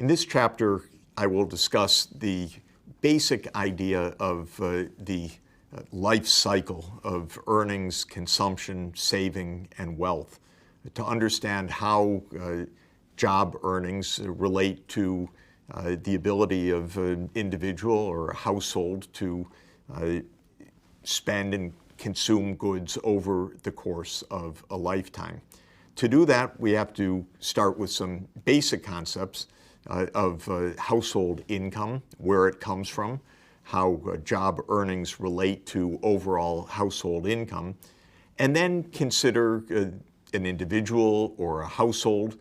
In this chapter, I will discuss the basic idea of the life cycle of earnings, consumption, saving, and wealth, to understand how job earnings relate to the ability of an individual or a household to spend and consume goods over the course of a lifetime. To do that, we have to start with some basic concepts of household income, where it comes from, how job earnings relate to overall household income, and then consider an individual or a household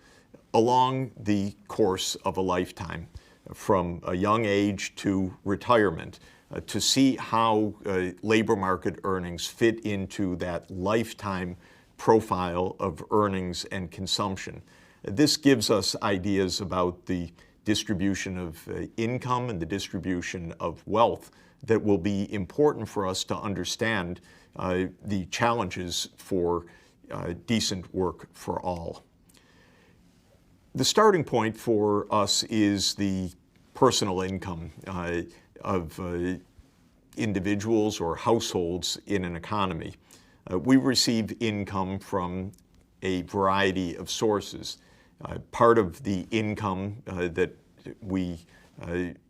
along the course of a lifetime, from a young age to retirement, to see how labor market earnings fit into that lifetime profile of earnings and consumption. This gives us ideas about the distribution of income and the distribution of wealth that will be important for us to understand the challenges for decent work for all. The starting point for us is the personal income of individuals or households in an economy. We receive income from a variety of sources. Part of the income that we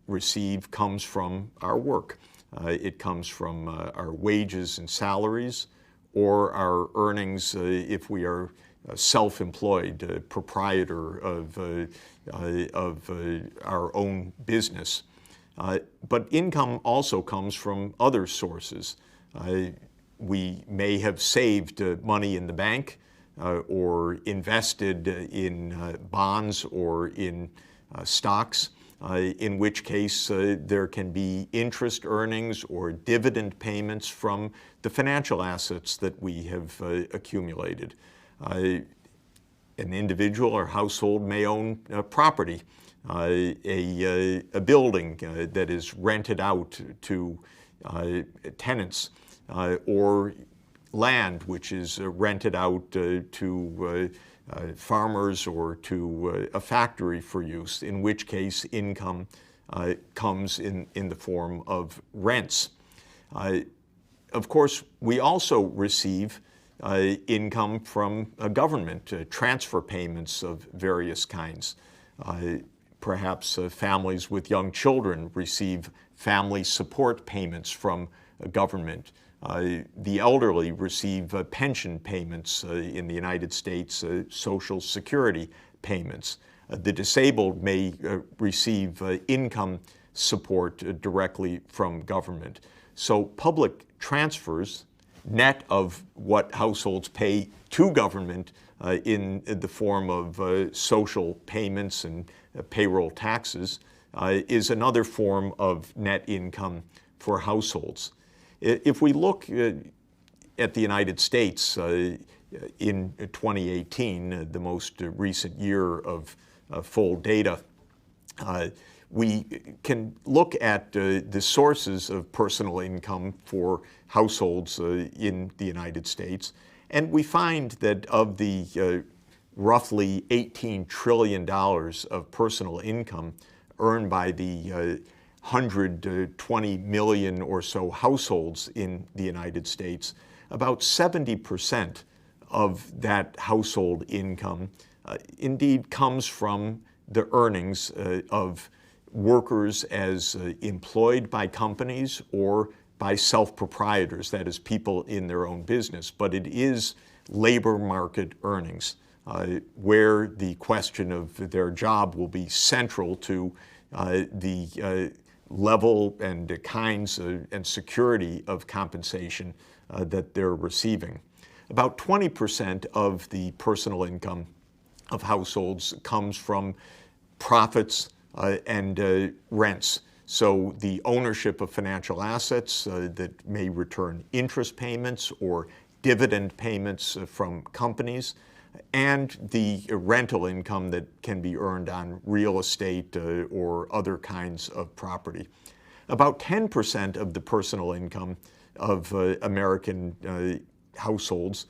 receive comes from our work. It comes from our wages and salaries, or our earnings if we are self-employed, proprietor of our own business. But income also comes from other sources. We may have saved money in the bank or invested in bonds or in stocks, in which case there can be interest earnings or dividend payments from the financial assets that we have accumulated. An individual or household may own property, a building that is rented out to tenants, or land which is rented out to farmers or to a factory for use, in which case income comes in the form of rents. Of course, we also receive income from government, transfer payments of various kinds. Perhaps families with young children receive family support payments from government. The elderly receive pension payments in the United States, Social Security payments. The disabled may receive income support directly from government. So public transfers, net of what households pay to government in the form of social payments and payroll taxes, is another form of net income for households. If we look at the United States in 2018, the most recent year of full data, we can look at the sources of personal income for households in the United States, and we find that of the roughly $18 trillion of personal income earned by the 120 million or so households in the United States, about 70% of that household income indeed comes from the earnings of workers as employed by companies or by self-proprietors, that is, people in their own business. But it is labor market earnings, where the question of their job will be central to the level and the kinds and security of compensation that they're receiving. About 20% of the personal income of households comes from profits and rents. So the ownership of financial assets that may return interest payments or dividend payments from companies, and the rental income that can be earned on real estate or other kinds of property. About 10% of the personal income of American households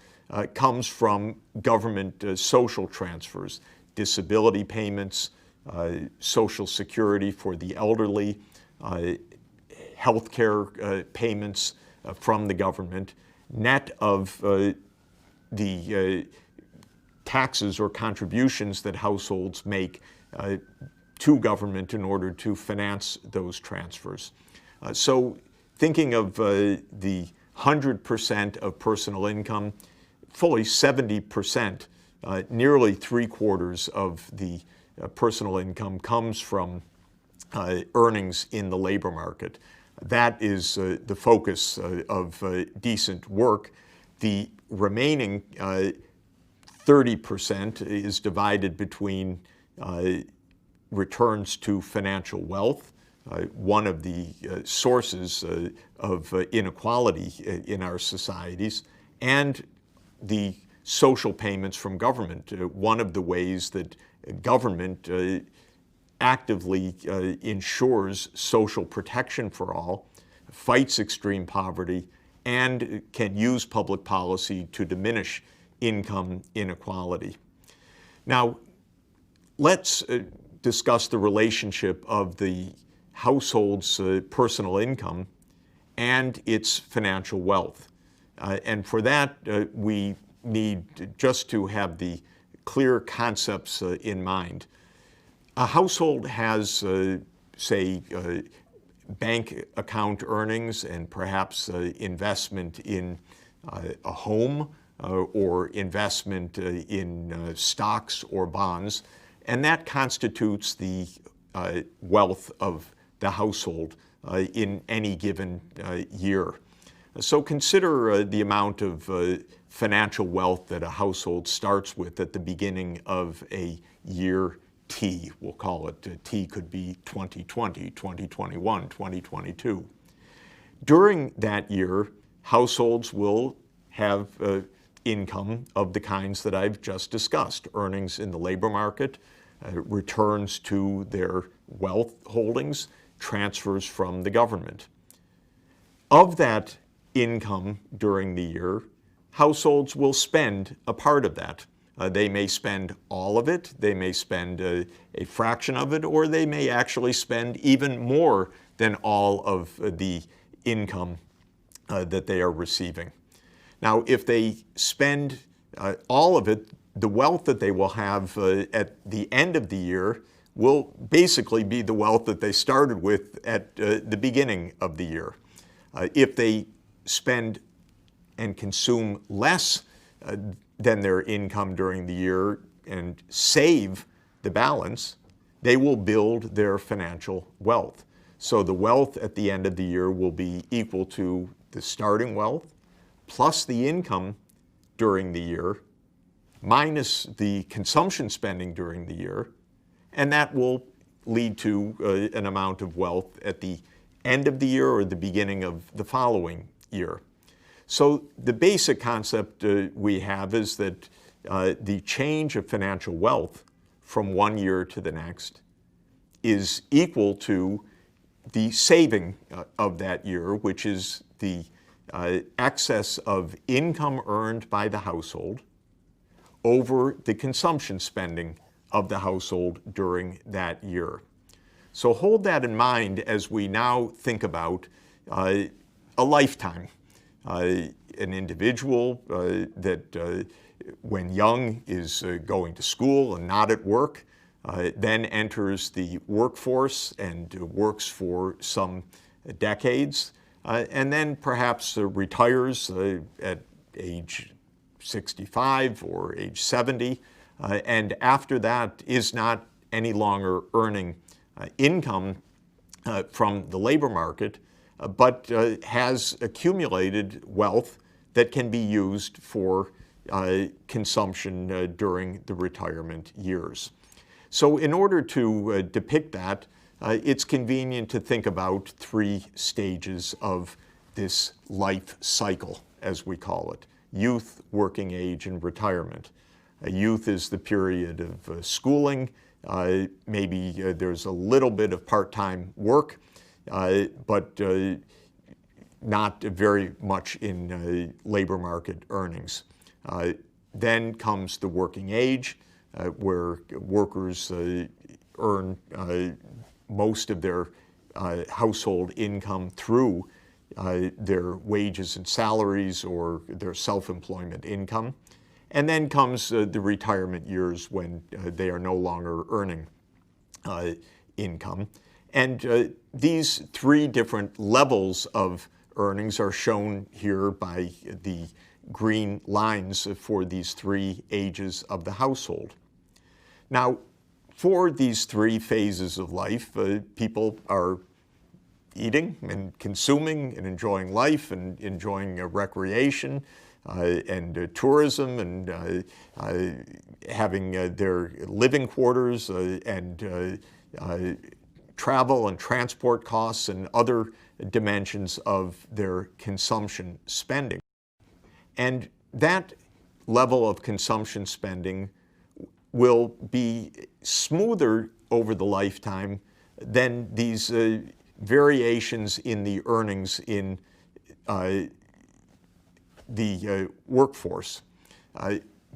comes from government social transfers, disability payments, Social Security for the elderly, health care payments from the government, net of the taxes or contributions that households make to government in order to finance those transfers. So thinking of the 100% of personal income, fully 70%, nearly 3/4 of the personal income comes from earnings in the labor market. That is the focus of decent work. The remaining 30% is divided between returns to financial wealth, one of the sources of inequality in our societies, and the social payments from government, one of the ways that government actively ensures social protection for all, fights extreme poverty, and can use public policy to diminish income inequality. Now, let's discuss the relationship of the household's personal income and its financial wealth. And for that, we need just to have the clear concepts in mind. A household has, say, bank account earnings and perhaps investment in a home or investment in stocks or bonds, and that constitutes the wealth of the household in any given year. So consider the amount of financial wealth that a household starts with at the beginning of a year T, we'll call it. T could be 2020, 2021, 2022. During that year, households will have income of the kinds that I've just discussed, earnings in the labor market, returns to their wealth holdings, transfers from the government. Of that income during the year, households will spend a part of that. They may spend all of it, they may spend a fraction of it, or they may actually spend even more than all of the income that they are receiving. Now, if they spend all of it, the wealth that they will have at the end of the year will basically be the wealth that they started with at the beginning of the year. If they spend and consume less than their income during the year and save the balance, they will build their financial wealth. So the wealth at the end of the year will be equal to the starting wealth plus the income during the year minus the consumption spending during the year, and that will lead to an amount of wealth at the end of the year or the beginning of the following year. So the basic concept we have is that the change of financial wealth from one year to the next is equal to the saving of that year, which is the excess of income earned by the household over the consumption spending of the household during that year. So hold that in mind as we now think about a lifetime. An individual that when young is going to school and not at work, then enters the workforce and works for some decades, and then perhaps retires at age 65 or age 70, and after that is not any longer earning income from the labor market, but has accumulated wealth that can be used for consumption during the retirement years. So in order to depict that, it's convenient to think about three stages of this life cycle, as we call it: youth, working age, and retirement. Youth is the period of schooling. Maybe there's a little bit of part-time work, but not very much in labor market earnings. Then comes the working age, where workers earn most of their household income through their wages and salaries or their self-employment income. And then comes the retirement years when they are no longer earning income. And these three different levels of earnings are shown here by the green lines for these three ages of the household. Now, for these three phases of life, people are eating and consuming and enjoying life and enjoying recreation and tourism and having their living quarters and travel and transport costs and other dimensions of their consumption spending. And that level of consumption spending will be smoother over the lifetime than these variations in the earnings in the workforce.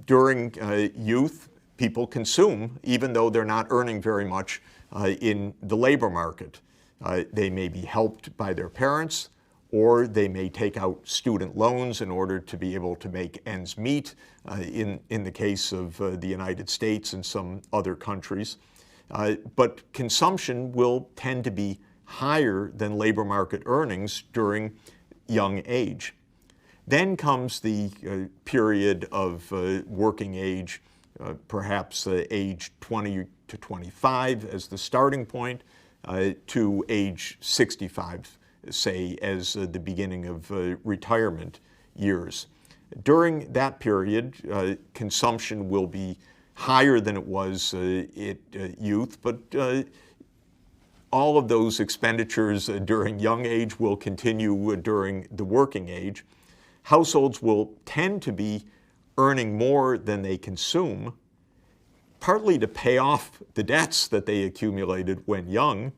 During youth, people consume even though they're not earning very much in the labor market. They may be helped by their parents, or they may take out student loans in order to be able to make ends meet in the case of the United States and some other countries. But consumption will tend to be higher than labor market earnings during young age. Then comes the period of working age, perhaps age 20 to 25 as the starting point, to age 65, say, as the beginning of retirement years. During that period, consumption will be higher than it was at youth, but all of those expenditures during young age will continue during the working age. Households will tend to be earning more than they consume, partly to pay off the debts that they accumulated when young,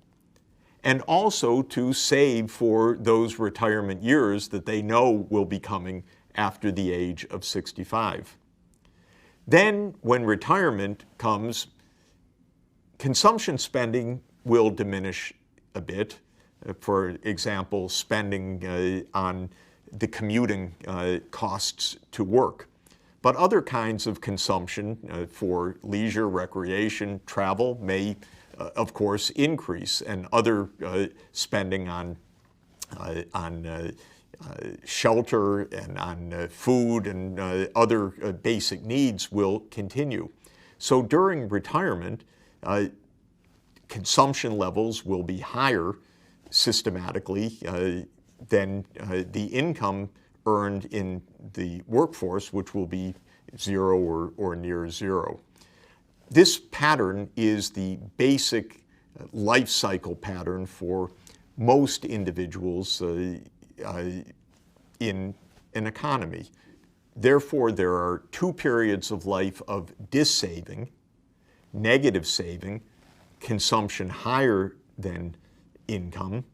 and also to save for those retirement years that they know will be coming after the age of 65. Then, when retirement comes, consumption spending will diminish a bit. For example, spending on the commuting costs to work. But other kinds of consumption for leisure, recreation, travel may, of course, increase, and other spending on shelter and on food and other basic needs will continue. So during retirement, consumption levels will be higher systematically than the income earned in the workforce, which will be zero or near zero. This pattern is the basic life cycle pattern for most individuals in an economy. Therefore, there are two periods of life of dissaving, negative saving, consumption higher than income,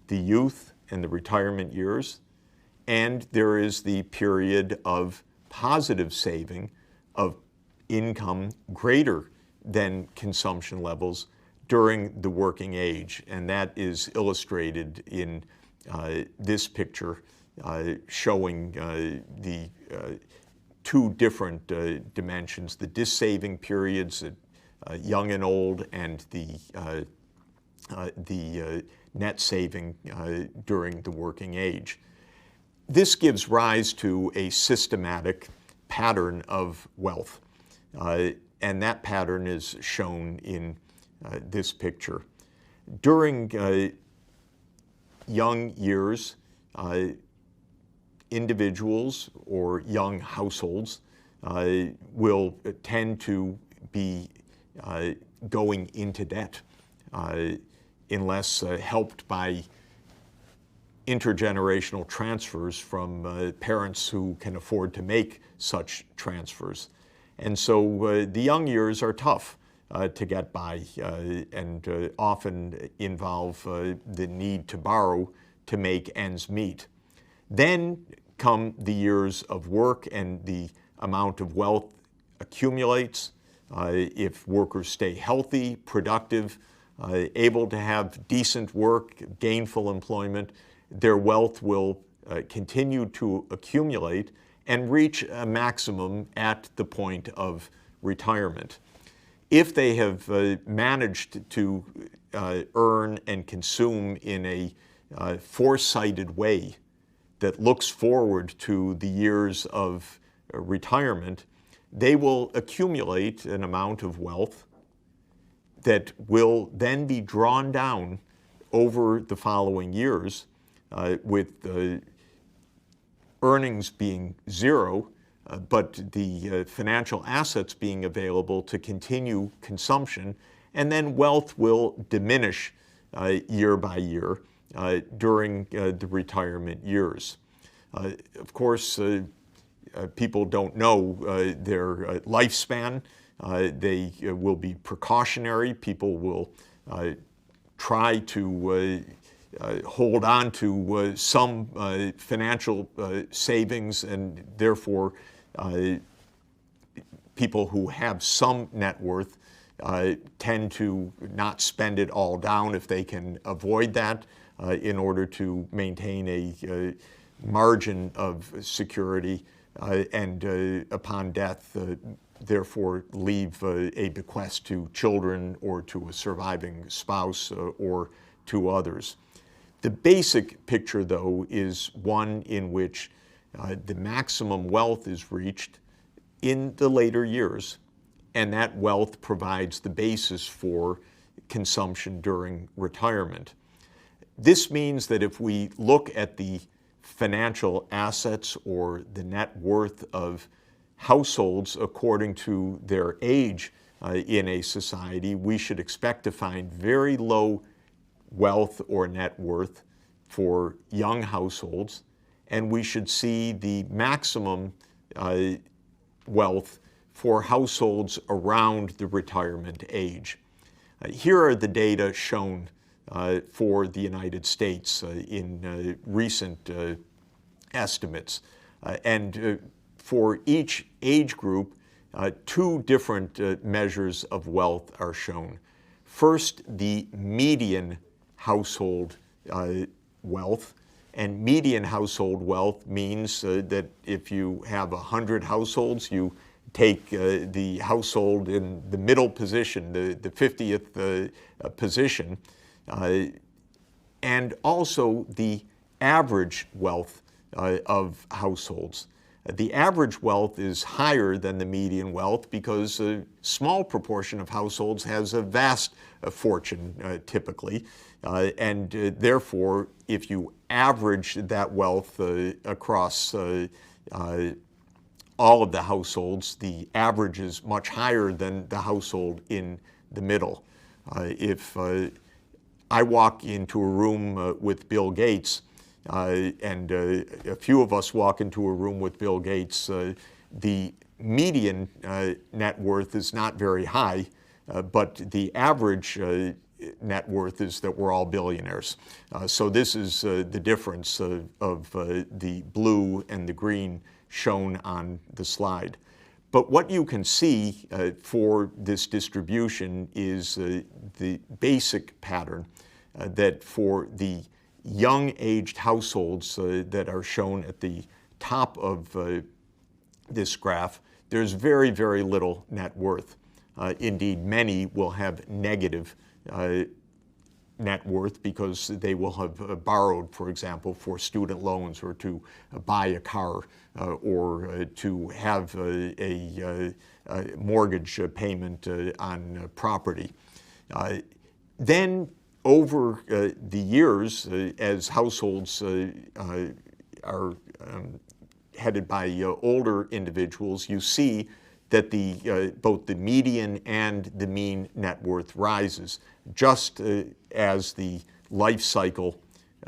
the youth and the retirement years, and there is the period of positive saving of income greater than consumption levels during the working age. And that is illustrated in this picture showing the two different dimensions, the dissaving periods at young and old, and the net saving during the working age. This gives rise to a systematic pattern of wealth, and that pattern is shown in this picture. During young years, individuals or young households will tend to be going into debt unless helped by intergenerational transfers from parents who can afford to make such transfers. And so the young years are tough to get by and often involve the need to borrow to make ends meet. Then come the years of work, and the amount of wealth accumulates. if workers stay healthy, productive, able to have decent work, gainful employment, their wealth will continue to accumulate and reach a maximum at the point of retirement. If they have managed to earn and consume in a foresighted way that looks forward to the years of retirement, they will accumulate an amount of wealth that will then be drawn down over the following years, with earnings being zero, but the financial assets being available to continue consumption, and then wealth will diminish year by year during the retirement years. Of course, people don't know their lifespan. They will be precautionary. People will try to hold on to some financial savings, and therefore people who have some net worth tend to not spend it all down if they can avoid that in order to maintain a margin of security, and upon death therefore leave a bequest to children or to a surviving spouse or to others. The basic picture, though, is one in which the maximum wealth is reached in the later years, and that wealth provides the basis for consumption during retirement. This means that if we look at the financial assets or the net worth of households according to their age in a society, we should expect to find very low wealth or net worth for young households, and we should see the maximum wealth for households around the retirement age. Here are the data shown for the United States in recent estimates. And for each age group, two different measures of wealth are shown. First, the median household wealth. And median household wealth means that if you have 100 households, you take the household in the middle position, the 50th position, and also the average wealth of households. The average wealth is higher than the median wealth because a small proportion of households has a vast fortune typically, and therefore if you average that wealth across all of the households, the average is much higher than the household in the middle. If I walk into a room with Bill Gates, and a few of us walk into a room with Bill Gates, the median net worth is not very high, but the average net worth is that we're all billionaires. So this is the difference of the blue and the green shown on the slide. But what you can see for this distribution is the basic pattern that for the young-aged households that are shown at the top of this graph, there's very, very little net worth. Indeed, many will have negative net worth because they will have borrowed, for example, for student loans or to buy a car or to have a mortgage payment on property. Then over the years, as households are headed by older individuals, you see that both the median and the mean net worth rises, just as the life cycle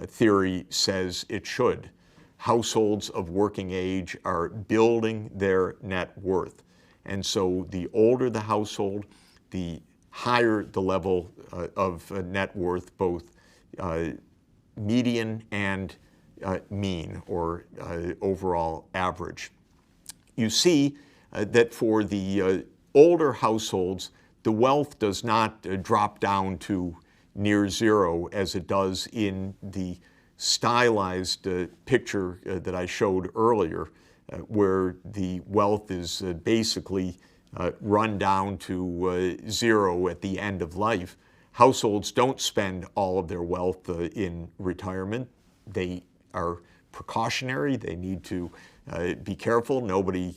theory says it should. Households of working age are building their net worth. And so the older the household, the higher the level of net worth, both median and mean, or overall average. You see that for the older households, the wealth does not drop down to near zero as it does in the stylized picture that I showed earlier, where the wealth is basically run down to zero at the end of life. Households don't spend all of their wealth in retirement. They are precautionary. They need to be careful. Nobody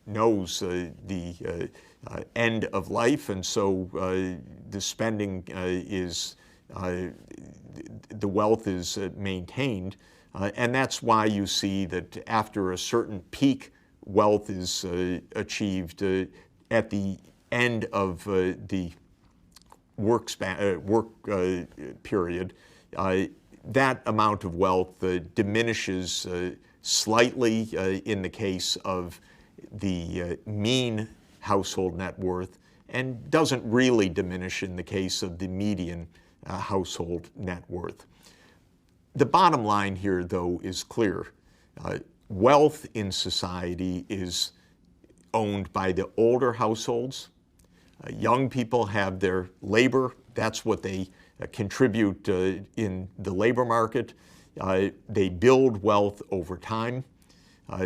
knows the end of life, and so the spending the wealth is maintained, and that's why you see that after a certain peak, wealth is achieved at the end of the work period. That amount of wealth diminishes slightly in the case of the mean household net worth, and doesn't really diminish in the case of the median household net worth. The bottom line here, though, is clear. Wealth in society is owned by the older households. Young people have their labor. That's what they contribute in the labor market. They build wealth over time.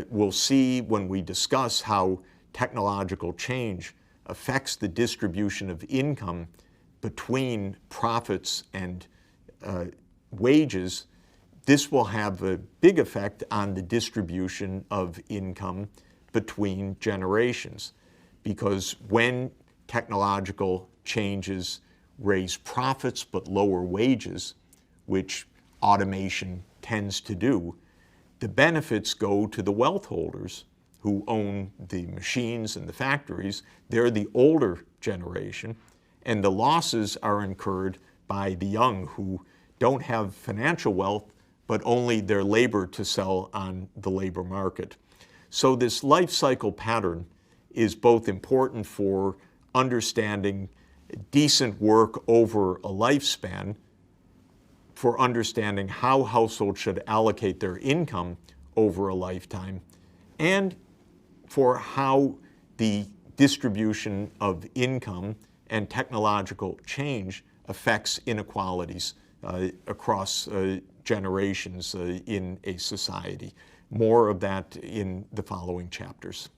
We'll see when we discuss how technological change affects the distribution of income between profits and wages. This will have a big effect on the distribution of income between generations, because when technological changes raise profits but lower wages, which automation tends to do, the benefits go to the wealth holders who own the machines and the factories. They're the older generation, and the losses are incurred by the young who don't have financial wealth but only their labor to sell on the labor market. So this life cycle pattern is both important for understanding decent work over a lifespan, for understanding how households should allocate their income over a lifetime, and for how the distribution of income and technological change affects inequalities across generations in a society. More of that in the following chapters.